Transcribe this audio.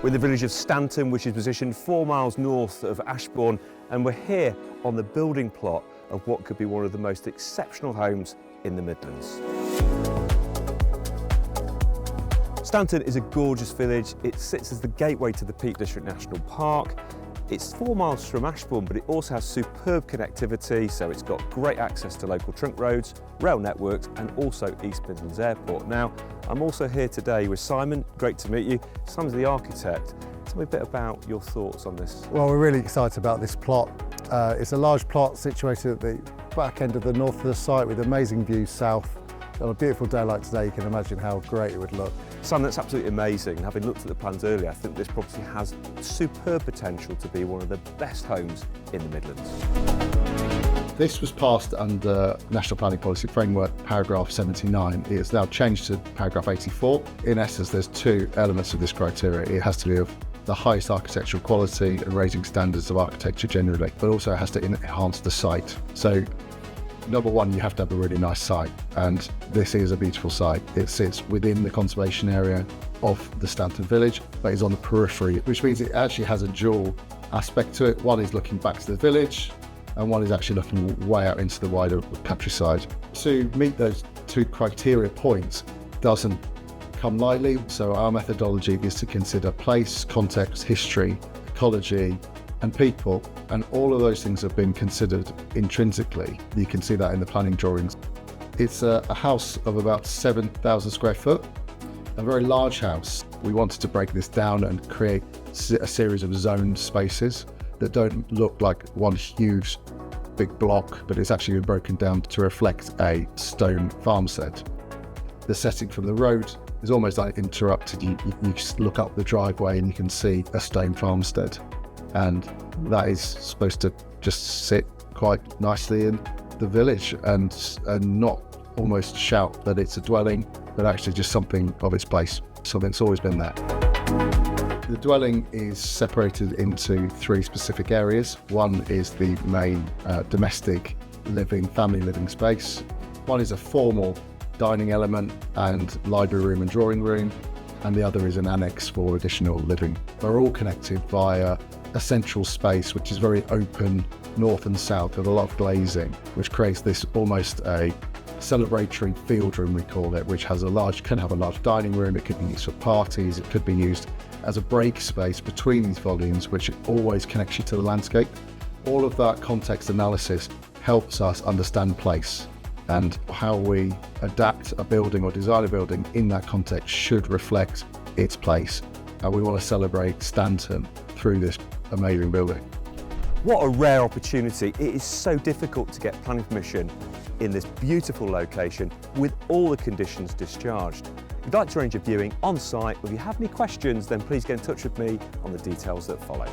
We're in the village of Stanton, which is positioned 4 miles north of Ashbourne, and we're here on the building plot of what could be one of the most exceptional homes in the Midlands. Stanton is a gorgeous village. It sits as the gateway to the Peak District National Park. It's 4 miles from Ashbourne, but it also has superb connectivity, so it's got great access to local trunk roads, rail networks, and also East Midlands Airport. Now, I'm also here today with Simon. Great to meet you. Simon's the architect. Tell me a bit about your thoughts on this. Well, we're really excited about this plot. It's a large plot situated at the back end of the north of the site with amazing views south. On a beautiful day like today, you can imagine how great it would look. Simon, that's absolutely amazing. Having looked at the plans earlier, I think this property has superb potential to be one of the best homes in the Midlands. This was passed under National Planning Policy Framework, paragraph 79. It is now changed to paragraph 84. In essence, there's two elements of this criteria. It has to be of the highest architectural quality and raising standards of architecture generally, but also has to enhance the site. So, number one, you have to have a really nice site, and this is a beautiful site. It sits within the conservation area of the Stanton village, but is on the periphery, which means it actually has a dual aspect to it. One is looking back to the village, and one is actually looking way out into the wider countryside. To meet those two criteria points doesn't come lightly, so our methodology is to consider place, context, history, ecology, and people, and all of those things have been considered intrinsically. You can see that in the planning drawings. It's a house of about 7,000 square foot, a very large house. We wanted to break this down and create a series of zoned spaces that don't look like one huge big block, but it's actually been broken down to reflect a stone farmstead. The setting from the road is almost uninterrupted. You just look up the driveway and you can see a stone farmstead. And that is supposed to just sit quite nicely in the village and not almost shout that it's a dwelling, but actually just something of its place, something that's always been there. The dwelling is separated into three specific areas. One is the main domestic family living space. One is a formal dining element and library room and drawing room, and the other is an annex for additional living. They're all connected via a central space which is very open north and south with a lot of glazing, which creates this almost a celebratory field room, we call it, which can have a large dining room. It could be used for parties, it could be used as a break space between these volumes, which always connects you to the landscape. All of that context analysis helps us understand place, and how we adapt a building or design a building in that context should reflect its place. We want to celebrate Stanton through this amazing building. What a rare opportunity. It is so difficult to get planning permission in this beautiful location with all the conditions discharged. If you'd like to arrange a viewing on site, or if you have any questions, then please get in touch with me on the details that follow.